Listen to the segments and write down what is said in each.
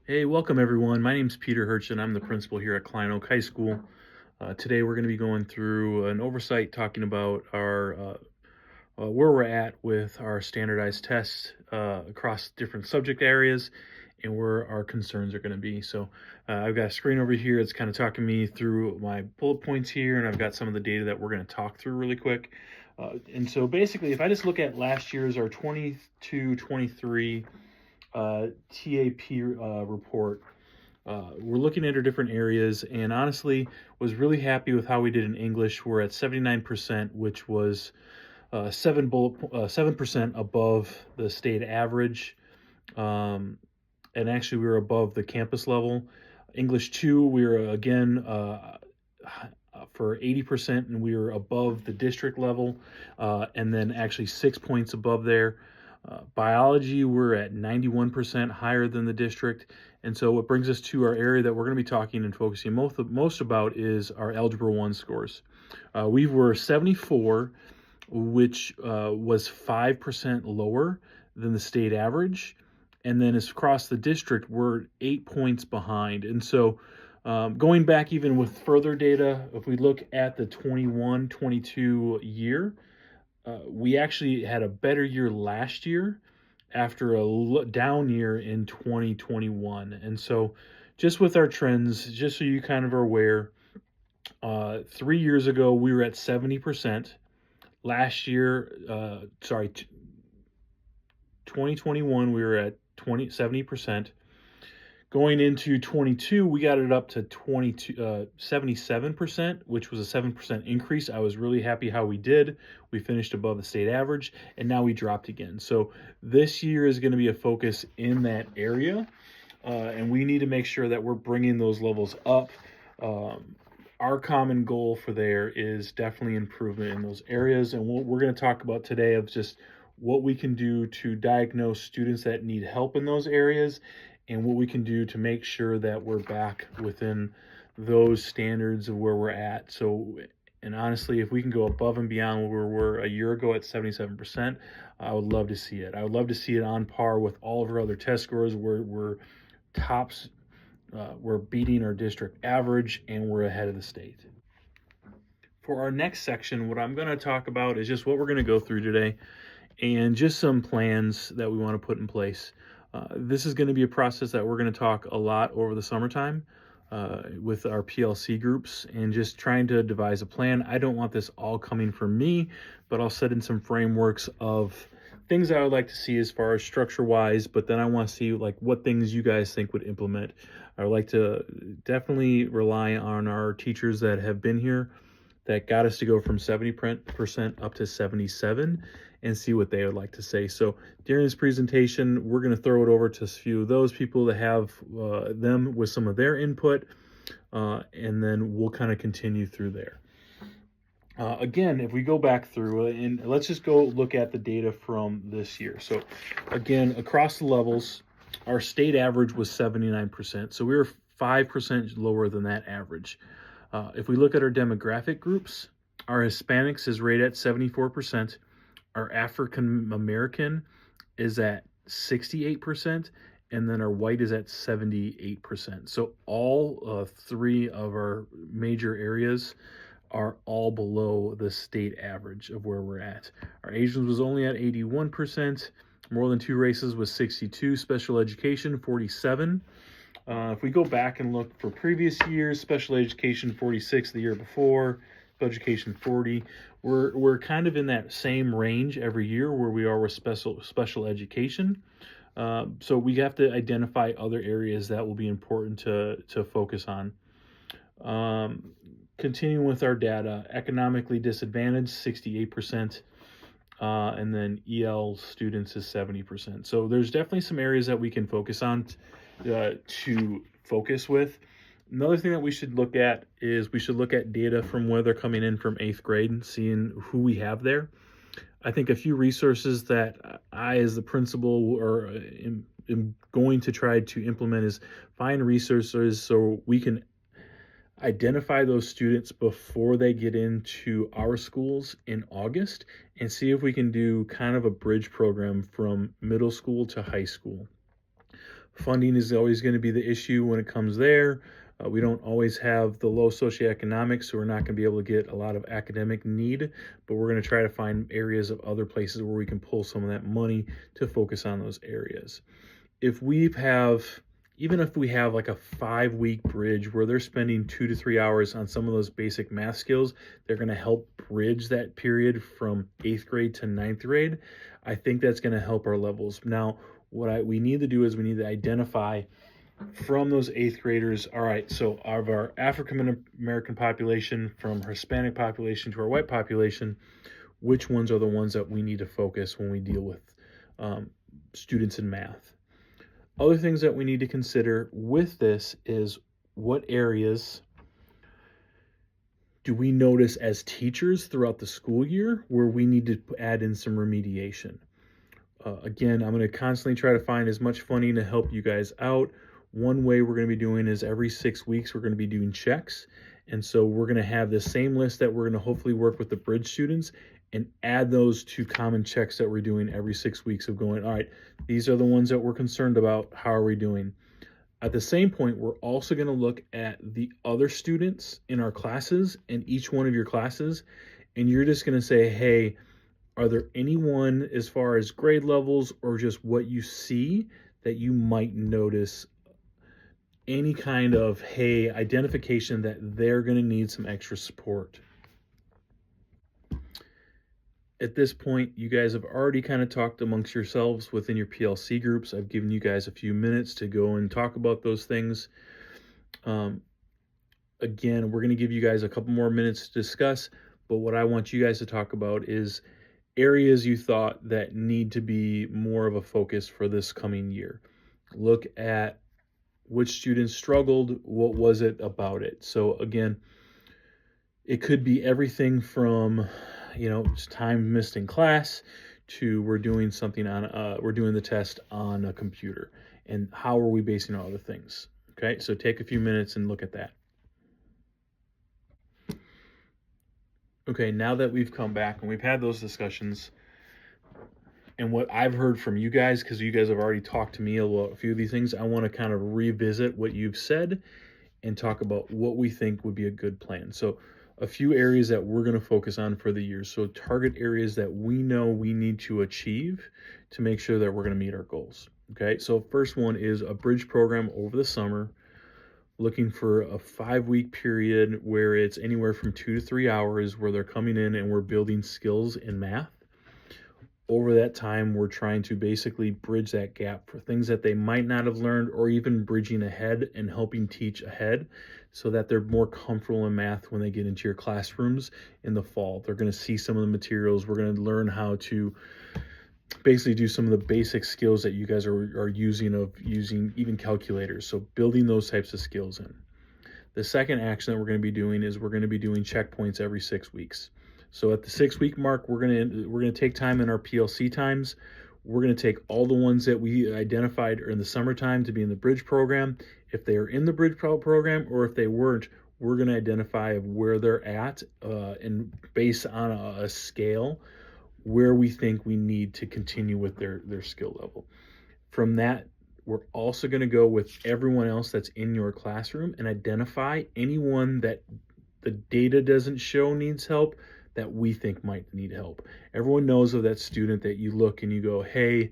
Hey, welcome everyone. My name's Peter Hirsch and I'm the principal here at Klein Oak High School. Today we're going to be going through an oversight talking about our where we're at with our standardized tests across different subject areas and where our concerns are going to be. So I've got a screen over here that's kind of talking me through my bullet points here, and I've got some of the data that we're going to talk through really quick. And so basically, if I just look at last year's, our 22-23 TAP report, we're looking at our different areas, and honestly was really happy with how we did in English. We're at 79%, which was 7% above the state average, and actually we were above the campus level. English 2, we were again for 80%, and we were above the district level, and then actually 6 points above there. Biology, we're at 91% higher than the district. And so what brings us to our area that we're going to be talking and focusing most about is our Algebra 1 scores. We were 74, which was 5% lower than the state average. And then as across the district, we're 8 points behind. And so going back even with further data, if we look at the 21-22 year, we actually had a better year last year after a down year in 2021. And so just with our trends, just so you kind of are aware, 3 years ago we were at 70%. Last year, 2021 we were at 70%. Going into 22, we got it up to 77%, which was a 7% increase. I was really happy how we did. We finished above the state average, and now we dropped again. So this year is going to be a focus in that area, and we need to make sure that we're bringing those levels up. Our common goal for there is definitely improvement in those areas, and what we're going to talk about today of just what we can do to diagnose students that need help in those areas, and what we can do to make sure that we're back within those standards of where we're at. So, and honestly, if we can go above and beyond where we were a year ago at 77%, I would love to see it. I would love to see it on par with all of our other test scores where we're tops, we're beating our district average, and we're ahead of the state. For our next section, what I'm going to talk about is just what we're going to go through today and just some plans that we want to put in place. This is going to be a process that we're going to talk a lot over the summertime with our PLC groups and just trying to devise a plan. I don't want this all coming from me, but I'll set in some frameworks of things I would like to see as far as structure wise, but then I want to see like what things you guys think would implement. I would like to definitely rely on our teachers that have been here that got us to go from 70% up to 77 and see what they would like to say. So during this presentation, we're going to throw it over to a few of those people that have them with some of their input, and then we'll kind of continue through there. Again, if we go back through and let's just go look at the data from this year. So again, across the levels, our state average was 79%. So we were 5% lower than that average. If we look at our demographic groups, our Hispanics is right at 74%. Our African American is at 68%, and then our white is at 78%. So all three of our major areas are all below the state average of where we're at. Our Asians was only at 81%. More than two races was 62. Special education, 47. If we go back and look for previous years, special education 46 the year before, special education 40. We're kind of in that same range every year where we are with special education. So we have to identify other areas that will be important to focus on. Continuing with our data, economically disadvantaged 68%. And then EL students is 70%. So there's definitely some areas that we can focus on to focus with. Another thing that we should look at is we should look at data from where they're coming in from 8th grade and seeing who we have there. I think a few resources that I, as the principal, am going to try to implement is find resources so we can identify those students before they get into our schools in August and see if we can do kind of a bridge program from middle school to high school. Funding is always going to be the issue when it comes there. We don't always have the low socioeconomics, so we're not going to be able to get a lot of academic need, but we're going to try to find areas of other places where we can pull some of that money to focus on those areas. If we have, even if we have like a 5 week bridge where they're spending 2 to 3 hours on some of those basic math skills, they're going to help bridge that period from 8th grade to 9th grade. I think that's going to help our levels. Now, we need to do is we need to identify from those 8th graders. All right, so of our African American population, from Hispanic population to our white population, which ones are the ones that we need to focus when we deal with students in math? Other things that we need to consider with this is, what areas do we notice as teachers throughout the school year where we need to add in some remediation? Again, I'm going to constantly try to find as much funding to help you guys out. One way we're going to be doing is every 6 weeks, we're going to be doing checks. And so we're going to have the same list that we're going to hopefully work with the bridge students and add those to common checks that we're doing every 6 weeks of going, all right, these are the ones that we're concerned about. How are we doing? At the same point, we're also going to look at the other students in our classes, in each one of your classes, and you're just going to say, hey, are there anyone as far as grade levels or just what you see that you might notice any kind of, hey, identification that they're going to need some extra support? At this point, you guys have already kind of talked amongst yourselves within your PLC groups. I've given you guys a few minutes to go and talk about those things. Again, we're going to give you guys a couple more minutes to discuss, but what I want you guys to talk about is areas you thought that need to be more of a focus for this coming year. Look at which students struggled, what was it about it? So again, it could be everything from, just time missed in class to we're doing something on, we're doing the test on a computer, and how are we basing on other things? Okay, so take a few minutes and look at that. Okay, now that we've come back and we've had those discussions, and what I've heard from you guys, because you guys have already talked to me a few of these things, I want to kind of revisit what you've said and talk about what we think would be a good plan. So a few areas that we're going to focus on for the year. So target areas that we know we need to achieve to make sure that we're going to meet our goals. Okay, so first one is a bridge program over the summer, looking for a 5 week period where it's anywhere from 2 to 3 hours where they're coming in and we're building skills in math. Over that time, we're trying to basically bridge that gap for things that they might not have learned, or even bridging ahead and helping teach ahead so that they're more comfortable in math when they get into your classrooms in the fall. They're going to see some of the materials. We're going to learn how to basically do some of the basic skills that you guys are using even calculators. So building those types of skills in. The second action that we're going to be doing is we're going to be doing checkpoints every 6 weeks. So at the 6 week mark, we're going to take time in our PLC times. We're going to take all the ones that we identified in the summertime to be in the bridge program. If they are in the bridge program, or if they weren't, we're going to identify where they're at and based on a scale where we think we need to continue with their skill level. From that, we're also going to go with everyone else that's in your classroom and identify anyone that the data doesn't show needs help that we think might need help. Everyone knows of that student that you look and you go, hey,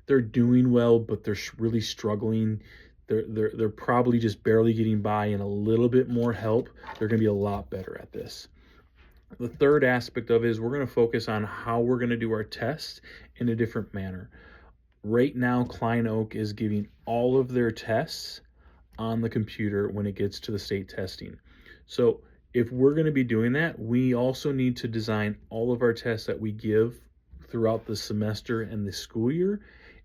they're doing well, but they're really struggling. They're probably just barely getting by, and a little bit more help, they're going to be a lot better at this. The third aspect of it is we're going to focus on how we're going to do our tests in a different manner. Right now, Klein Oak is giving all of their tests on the computer when it gets to the state testing. So if we're going to be doing that, we also need to design all of our tests that we give throughout the semester and the school year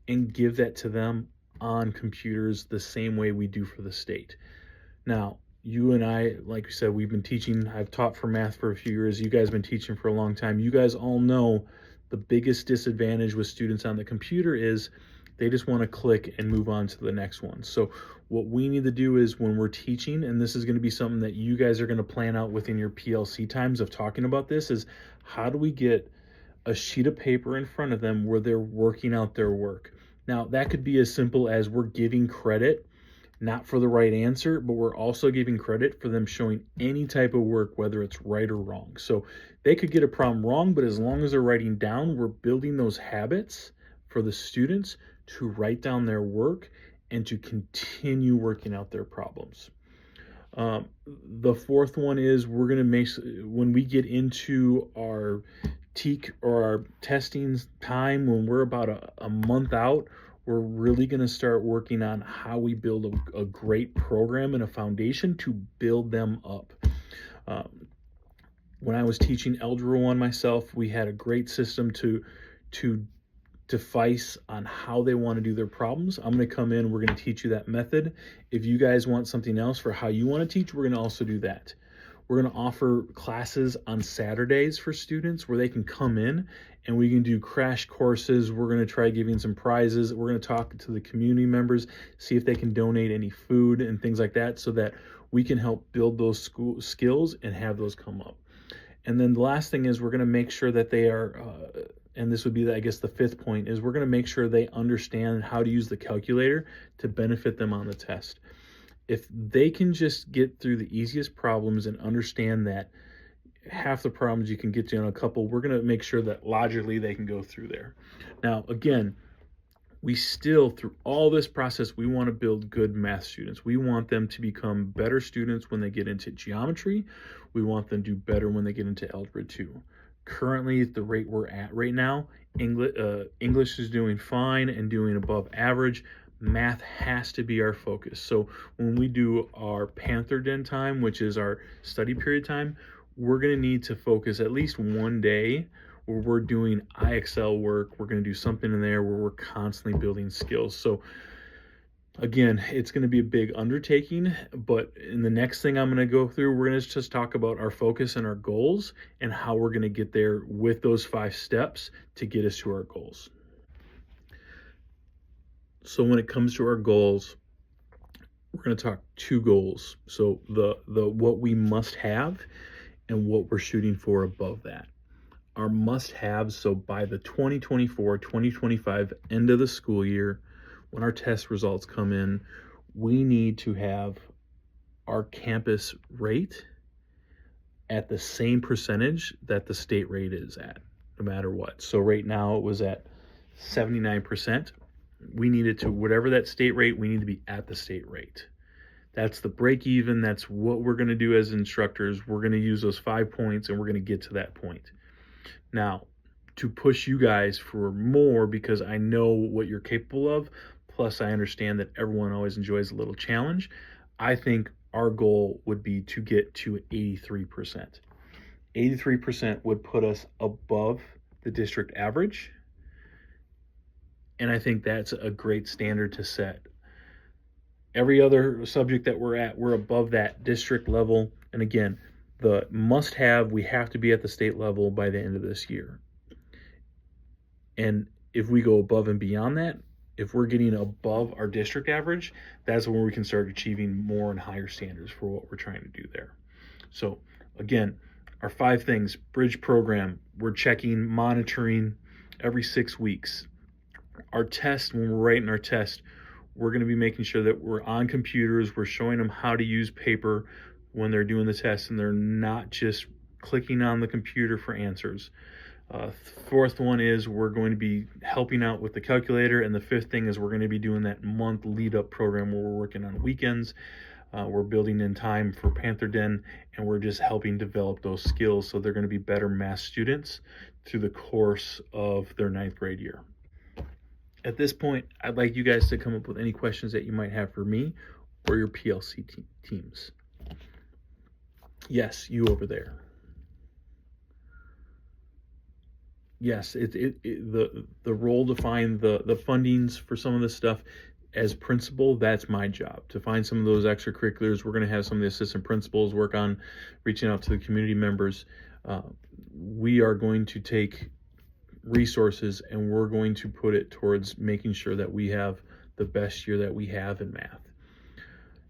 and give that to them on computers the same way we do for the state. Now, you and I, like we said, we've been teaching. I've taught for math for a few years. You guys have been teaching for a long time. You guys all know the biggest disadvantage with students on the computer is they just want to click and move on to the next one. So what we need to do is when we're teaching, and this is going to be something that you guys are going to plan out within your PLC times of talking about this, is how do we get a sheet of paper in front of them where they're working out their work? Now, that could be as simple as we're giving credit not for the right answer, but we're also giving credit for them showing any type of work, whether it's right or wrong. So they could get a problem wrong, but as long as they're writing down, we're building those habits for the students to write down their work and to continue working out their problems. The fourth one is we're going to make, when we get into our TEAC or our testing time, when we're about a month out, we're really going to start working on how we build a great program and a foundation to build them up. When I was teaching Algebra 1 myself, we had a great system to device on how they want to do their problems. I'm going to come in, we're going to teach you that method. If you guys want something else for how you want to teach, we're going to also do that. We're going to offer classes on Saturdays for students where they can come in and we can do crash courses. We're going to try giving some prizes. We're going to talk to the community members, see if they can donate any food and things like that so that we can help build those school skills and have those come up. And then the last thing is we're going to make sure that they are, and this would be, I guess, the fifth point, is we're going to make sure they understand how to use the calculator to benefit them on the test. If they can just get through the easiest problems and understand that half the problems you can get to in a couple, we're going to make sure that logically they can go through there. Now, again, we still, through all this process, we want to build good math students. We want them to become better students when they get into geometry. We want them to do better when they get into Algebra 2. Currently, at the rate we're at right now, English is doing fine and doing above average. Math has to be our focus. So when we do our Panther Den time, which is our study period time, we're going to need to focus at least one day where we're doing IXL work. We're going to do something in there where we're constantly building skills. So again, it's going to be a big undertaking, but in the next thing I'm going to go through, we're going to just talk about our focus and our goals and how we're going to get there with those 5 steps to get us to our goals. So when it comes to our goals, we're going to talk 2 goals. So the what we must have and what we're shooting for above that. Our must-haves, so by the 2024-2025 end of the school year, when our test results come in, we need to have our campus rate at the same percentage that the state rate is at, no matter what. So right now it was at 79%. We needed to, whatever that state rate, we need to be at the state rate. That's the break even. That's what we're going to do as instructors. We're going to use those 5 points and we're going to get to that point. Now, to push you guys for more, because I know what you're capable of, plus I understand that everyone always enjoys a little challenge, I think our goal would be to get to 83%. 83% would put us above the district average, and I think that's a great standard to set. Every other subject that we're at, we're above that district level, and again, the must-have, we have to be at the state level by the end of this year. And if we go above and beyond that, if we're getting above our district average, that's when we can start achieving more and higher standards for what we're trying to do there. So again, our 5 things: bridge program, we're checking, monitoring every 6 weeks. Our test, when we're writing our test, we're going to be making sure that we're on computers, we're showing them how to use paper when they're doing the test, and they're not just clicking on the computer for answers. 4th one is we're going to be helping out with the calculator, and the 5th thing is we're going to be doing that month lead-up program where we're working on weekends. We're building in time for Panther Den, and we're just helping develop those skills so they're going to be better math students through the course of their 9th grade year. At this point, I'd like you guys to come up with any questions that you might have for me or your PLC teams. Yes, you over there. Yes, the role to find the fundings for some of this stuff as principal, that's my job. To find some of those extracurriculars, we're going to have some of the assistant principals work on reaching out to the community members. We are going to take resources and we're going to put it towards making sure that we have the best year that we have in math.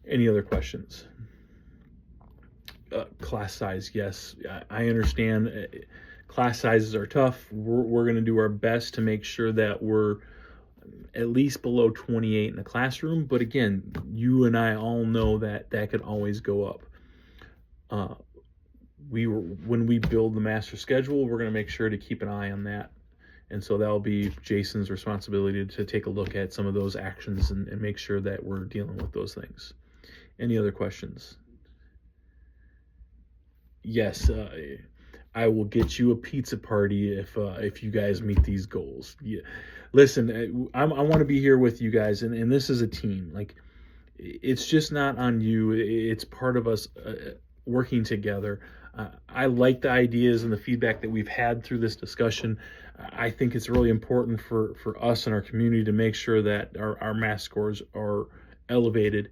Any other questions? Class size, yes, I understand. Class sizes are tough. We're going to do our best to make sure that we're at least below 28 in the classroom. But again, you and I all know that that could always go up. When we build the master schedule, we're going to make sure to keep an eye on that. And so that'll be Jason's responsibility to take a look at some of those actions and make sure that we're dealing with those things. Any other questions? Yes, I will get you a pizza party if you guys meet these goals. Yeah. Listen, I want to be here with you guys, and this is a team. Like, it's just not on you. It's part of us working together. I like the ideas and the feedback that we've had through this discussion. I think it's really important for us and our community to make sure that our math scores are elevated.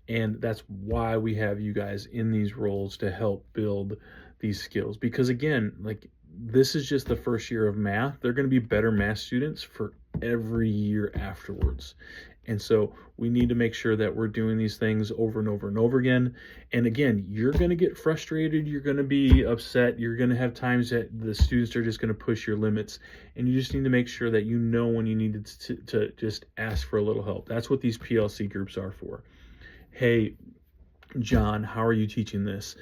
And that's why we have you guys in these roles to help build these skills. Because again, like, this is just the first year of math. They're going to be better math students for every year afterwards. And so we need to make sure that we're doing these things over and over and over again. And again, you're going to get frustrated. You're going to be upset. You're going to have times that the students are just going to push your limits. And you just need to make sure that you know when you need to just ask for a little help. That's what these PLC groups are for. Hey, John, how are you teaching this?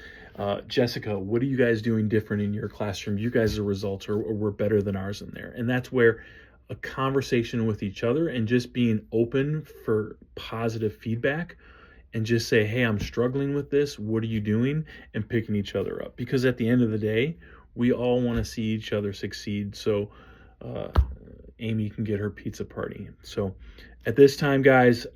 Jessica, what are you guys doing different in your classroom? You guys' results were better than ours in there. And that's where a conversation with each other and just being open for positive feedback and just say, hey, I'm struggling with this. What are you doing? And picking each other up. Because at the end of the day, we all want to see each other succeed. So Amy can get her pizza party. So at this time, guys,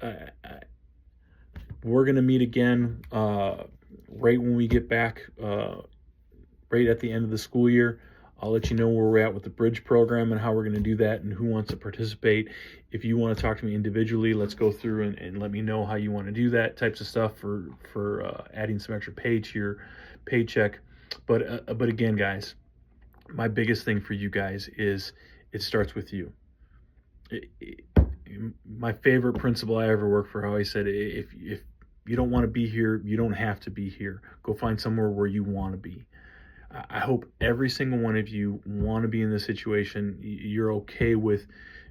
we're going to meet again right when we get back, right at the end of the school year. I'll let you know where we're at with the bridge program and how we're going to do that and who wants to participate. If you want to talk to me individually, let's go through and let me know how you want to do that types of stuff for adding some extra pay to your paycheck. But again, guys, my biggest thing for you guys is it starts with you. My favorite principle I ever worked for, how I said, if you don't want to be here, you don't have to be here. Go find somewhere where you want to be. I hope every single one of you want to be in this situation. You're okay with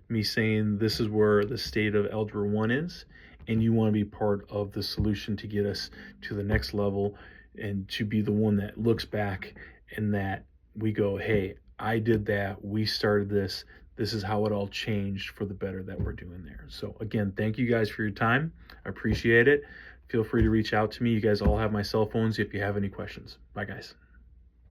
me saying this is where the state of Algebra 1 is, and you want to be part of the solution to get us to the next level and to be the one that looks back and that we go, hey, I did that. We started this. This is how it all changed for the better that we're doing there. So again, thank you guys for your time. I appreciate it. Feel free to reach out to me. You guys all have my cell phones if you have any questions. Bye, guys.